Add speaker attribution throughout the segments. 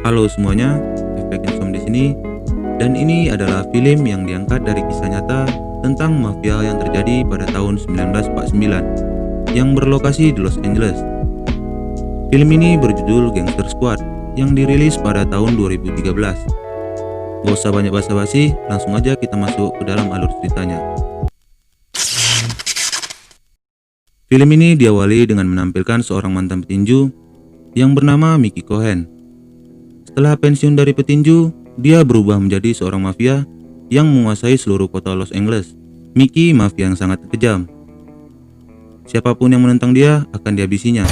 Speaker 1: Halo semuanya, Efek Insom di sini. Dan ini adalah film yang diangkat dari kisah nyata tentang mafia yang terjadi pada tahun 1949 yang berlokasi di Los Angeles. Film ini berjudul Gangster Squad yang dirilis pada tahun 2013. Gak usah banyak basa-basi, langsung aja kita masuk ke dalam alur ceritanya. Film ini diawali dengan menampilkan seorang mantan petinju yang bernama Mickey Cohen. Setelah pensiun dari petinju, dia berubah menjadi seorang mafia yang menguasai seluruh kota Los Angeles. Mickey mafia yang sangat kejam. Siapapun yang menentang dia akan dihabisinya.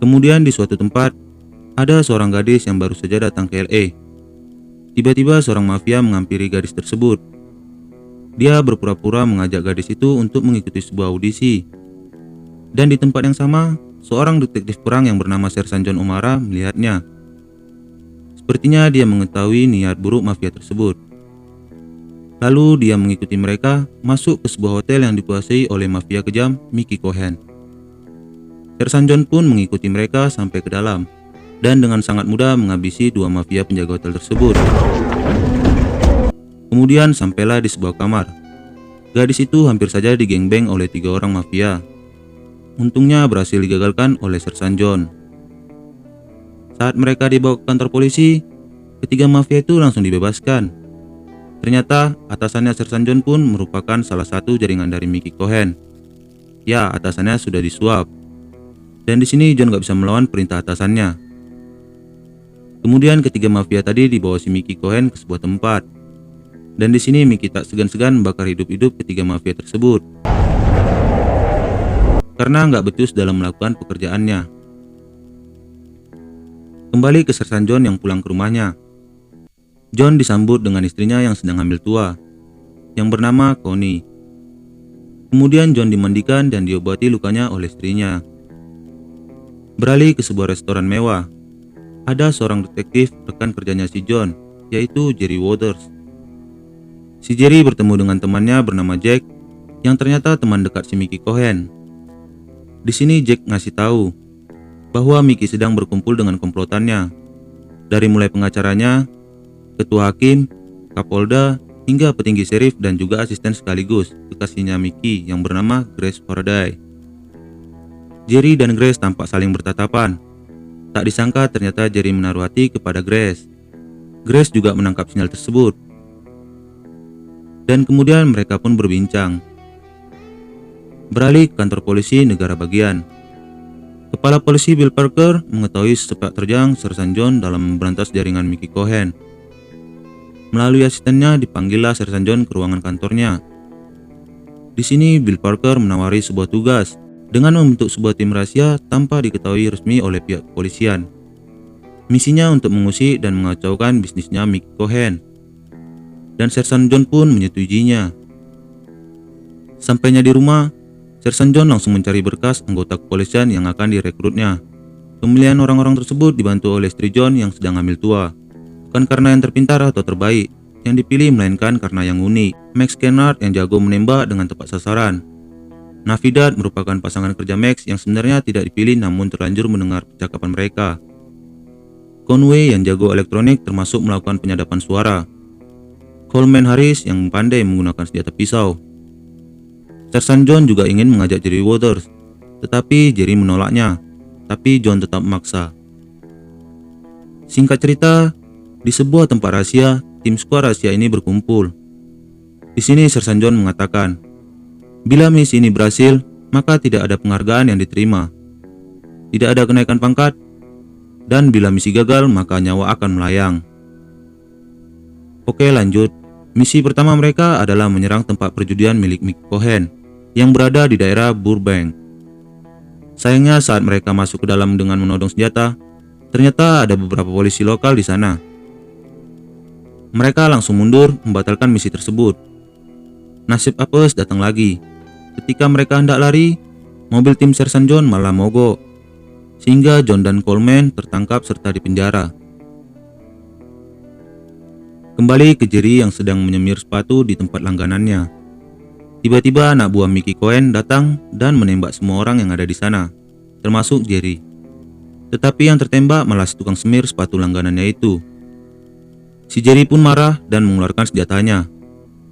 Speaker 1: Kemudian di suatu tempat, ada seorang gadis yang baru saja datang ke LA. Tiba-tiba seorang mafia menghampiri gadis tersebut. Dia berpura-pura mengajak gadis itu untuk mengikuti sebuah audisi. Dan di tempat yang sama, seorang detektif perang yang bernama Sersan John O'Mara melihatnya. Sepertinya dia mengetahui niat buruk mafia tersebut. Lalu dia mengikuti mereka masuk ke sebuah hotel yang dikuasai oleh mafia kejam Mickey Cohen. Sersan John pun mengikuti mereka sampai ke dalam dan dengan sangat mudah menghabisi dua mafia penjaga hotel tersebut. Kemudian sampailah di sebuah kamar. Gadis itu hampir saja digengbeng oleh 3 orang mafia. Untungnya berhasil digagalkan oleh Sersan John. Saat mereka dibawa ke kantor polisi, ketiga mafia itu langsung dibebaskan. Ternyata atasannya Sersan John pun merupakan salah satu jaringan dari Mickey Cohen. Ya, atasannya sudah disuap. Dan di sini John gak bisa melawan perintah atasannya. Kemudian ketiga mafia tadi dibawa si Mickey Cohen ke sebuah tempat. Dan di sini Mickey tak segan-segan membakar hidup-hidup ketiga mafia tersebut. Karena nggak becus dalam melakukan pekerjaannya. Kembali ke Sersan John yang pulang ke rumahnya. John disambut dengan istrinya yang sedang hamil tua, yang bernama Connie. Kemudian John dimandikan dan diobati lukanya oleh istrinya. Beralih ke sebuah restoran mewah. Ada seorang detektif rekan kerjanya si John, yaitu Jerry Waters. Si Jerry bertemu dengan temannya bernama Jack, yang ternyata teman dekat si Mickey Cohen. Di sini Jack ngasih tahu bahwa Mickey sedang berkumpul dengan komplotannya, dari mulai pengacaranya, ketua hakim, kapolda, hingga petinggi sheriff dan juga asisten sekaligus kekasihnya Mickey yang bernama Grace Faraday. Jerry dan Grace tampak saling bertatapan. Tak disangka ternyata Jerry menaruh hati kepada Grace. Grace juga menangkap sinyal tersebut. Dan kemudian mereka pun berbincang. Beralih ke kantor polisi negara bagian. Kepala polisi Bill Parker mengetahui sepak terjang Sersan John dalam memberantas jaringan Mickey Cohen. Melalui asistennya dipanggillah Sersan John ke ruangan kantornya. Di sini Bill Parker menawari sebuah tugas dengan membentuk sebuah tim rahasia tanpa diketahui resmi oleh pihak kepolisian. Misinya untuk mengusik dan mengacaukan bisnisnya Mickey Cohen. Dan Sersan John pun menyetujuinya. Sampainya di rumah, Sersan John langsung mencari berkas anggota kepolisian yang akan direkrutnya. Pemilihan orang-orang tersebut dibantu oleh istri John yang sedang hamil tua. Bukan karena yang terpintar atau terbaik yang dipilih, melainkan karena yang unik. Max Kennard yang jago menembak dengan tepat sasaran. Navidad merupakan pasangan kerja Max yang sebenarnya tidak dipilih namun terlanjur mendengar percakapan mereka. Conway yang jago elektronik termasuk melakukan penyadapan suara. Coleman Harris yang pandai menggunakan senjata pisau. Sersan John juga ingin mengajak Jerry Waters, tetapi Jerry menolaknya, tapi John tetap memaksa. Singkat cerita, di sebuah tempat rahasia, tim skuad rahasia ini berkumpul. Di sini Sersan John mengatakan, bila misi ini berhasil, maka tidak ada penghargaan yang diterima. Tidak ada kenaikan pangkat, dan bila misi gagal, maka nyawa akan melayang. Oke, lanjut. Misi pertama mereka adalah menyerang tempat perjudian milik Mickey Cohen yang berada di daerah Burbank. Sayangnya saat mereka masuk ke dalam dengan menodong senjata, ternyata ada beberapa polisi lokal di sana. Mereka langsung mundur membatalkan misi tersebut. Nasib apes datang lagi. Ketika mereka hendak lari, mobil tim Sersan John malah mogok, sehingga John dan Coleman tertangkap serta dipenjara. Kembali ke Jerry yang sedang menyemir sepatu di tempat langganannya. Tiba-tiba anak buah Mickey Cohen datang dan menembak semua orang yang ada di sana, termasuk Jerry. Tetapi yang tertembak malah si tukang semir sepatu langganannya itu. Si Jerry pun marah dan mengeluarkan senjatanya,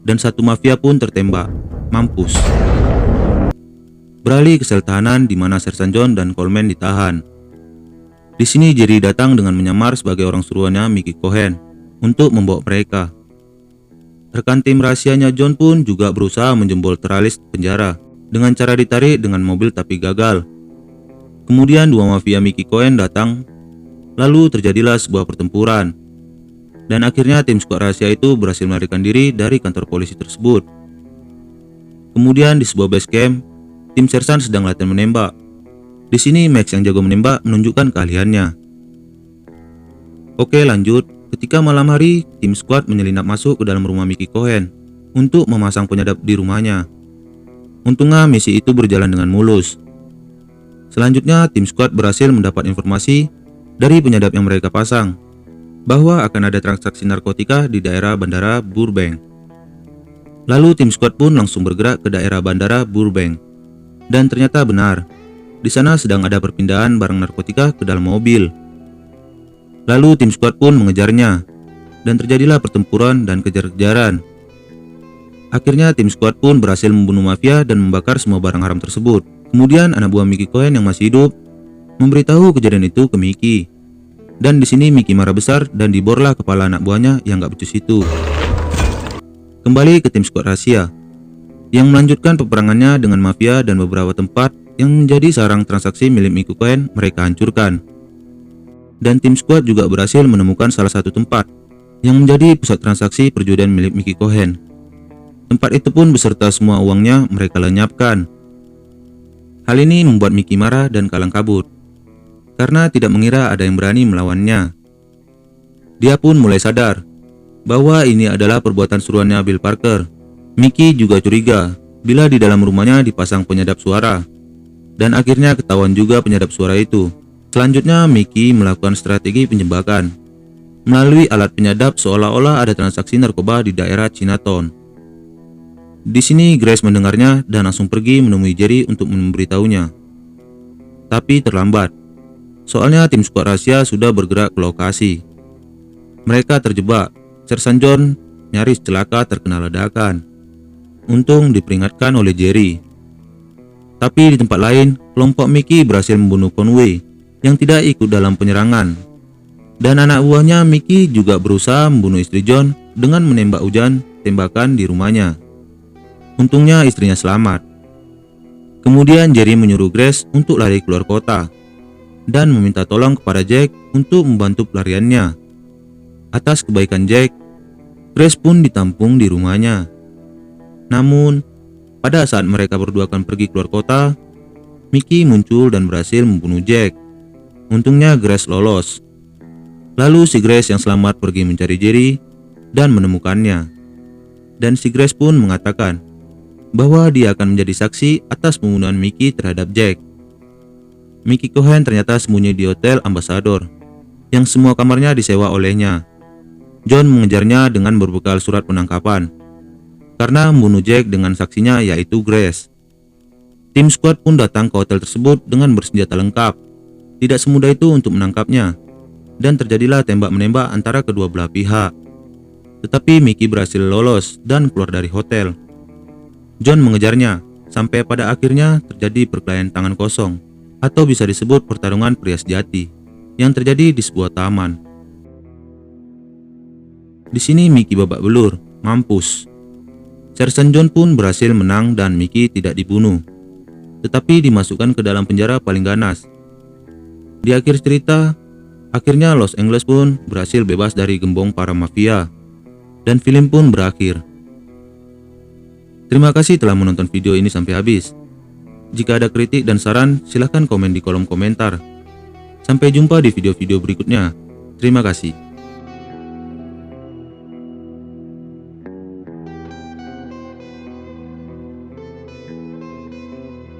Speaker 1: dan satu mafia pun tertembak, mampus. Beralih ke sel tahanan di mana Sersan John dan Coleman ditahan. Di sini Jerry datang dengan menyamar sebagai orang suruhannya Mickey Cohen untuk membawa mereka. Rekan tim rahasianya John pun juga berusaha menjebol teralis penjara dengan cara ditarik dengan mobil tapi gagal. Kemudian dua mafia Mickey Cohen datang, lalu terjadilah sebuah pertempuran. Dan akhirnya tim skuad rahasia itu berhasil melarikan diri dari kantor polisi tersebut. Kemudian di sebuah base camp, tim Sersan sedang latihan menembak. Di sini Max yang jago menembak menunjukkan keahliannya. Oke, lanjut. Ketika malam hari, tim skuad menyelinap masuk ke dalam rumah Mickey Cohen untuk memasang penyadap di rumahnya. Untungnya misi itu berjalan dengan mulus. Selanjutnya, tim skuad berhasil mendapat informasi dari penyadap yang mereka pasang bahwa akan ada transaksi narkotika di daerah bandara Burbank. Lalu tim skuad pun langsung bergerak ke daerah bandara Burbank. Dan ternyata benar, di sana sedang ada perpindahan barang narkotika ke dalam mobil. Lalu tim skuad pun mengejarnya, dan terjadilah pertempuran dan kejar-kejaran. Akhirnya tim skuad pun berhasil membunuh mafia dan membakar semua barang haram tersebut. Kemudian anak buah Mickey Cohen yang masih hidup memberitahu kejadian itu ke Mickey. Dan di sini Mickey marah besar dan diborlah kepala anak buahnya yang gak becus itu. Kembali ke tim skuad rahasia yang melanjutkan peperangannya dengan mafia dan beberapa tempat yang menjadi sarang transaksi milik Mickey Cohen mereka hancurkan. Dan tim skuad juga berhasil menemukan salah satu tempat yang menjadi pusat transaksi perjudian milik Mickey Cohen. Tempat itu pun beserta semua uangnya mereka lenyapkan. Hal ini membuat Mickey marah dan kalang kabut karena tidak mengira ada yang berani melawannya. Dia pun mulai sadar bahwa ini adalah perbuatan suruhannya Bill Parker. Mickey juga curiga bila di dalam rumahnya dipasang penyadap suara, dan akhirnya ketahuan juga penyadap suara itu. Selanjutnya Mickey melakukan strategi penjebakan melalui alat penyadap seolah-olah ada transaksi narkoba di daerah Chinatown. Di sini Grace mendengarnya dan langsung pergi menemui Jerry untuk memberitahunya. Tapi terlambat, soalnya tim skuad rahasia sudah bergerak ke lokasi. Mereka terjebak. Sersan John nyaris celaka terkena ledakan. Untung diperingatkan oleh Jerry. Tapi di tempat lain, kelompok Mickey berhasil membunuh Conway yang tidak ikut dalam penyerangan. Dan anak buahnya Mickey juga berusaha membunuh istri John dengan menembak hujan tembakan di rumahnya. Untungnya istrinya selamat. Kemudian Jerry menyuruh Grace untuk lari keluar kota dan meminta tolong kepada Jack untuk membantu pelariannya. Atas kebaikan Jack, Grace pun ditampung di rumahnya. Namun, pada saat mereka berdua akan pergi keluar kota, Mickey muncul dan berhasil membunuh Jack. Untungnya Grace lolos. Lalu si Grace yang selamat pergi mencari Jerry dan menemukannya. Dan si Grace pun mengatakan bahwa dia akan menjadi saksi atas pembunuhan Mickey terhadap Jack. Mickey Cohen ternyata sembunyi di hotel Ambassador yang semua kamarnya disewa olehnya. John mengejarnya dengan berbekal surat penangkapan karena membunuh Jack dengan saksinya yaitu Grace. Tim skuad pun datang ke hotel tersebut dengan bersenjata lengkap. Tidak semudah itu untuk menangkapnya, dan terjadilah tembak-menembak antara kedua belah pihak. Tetapi Mickey berhasil lolos dan keluar dari hotel. John mengejarnya, sampai pada akhirnya terjadi perkelahian tangan kosong, atau bisa disebut pertarungan pria sejati, yang terjadi di sebuah taman. Di sini Mickey babak belur, mampus. Sersan John pun berhasil menang dan Mickey tidak dibunuh, tetapi dimasukkan ke dalam penjara paling ganas. Di akhir cerita, akhirnya Los Angeles pun berhasil bebas dari gembong para mafia, dan film pun berakhir. Terima kasih telah menonton video ini sampai habis. Jika ada kritik dan saran, silahkan komen di kolom komentar. Sampai jumpa di video-video berikutnya. Terima kasih.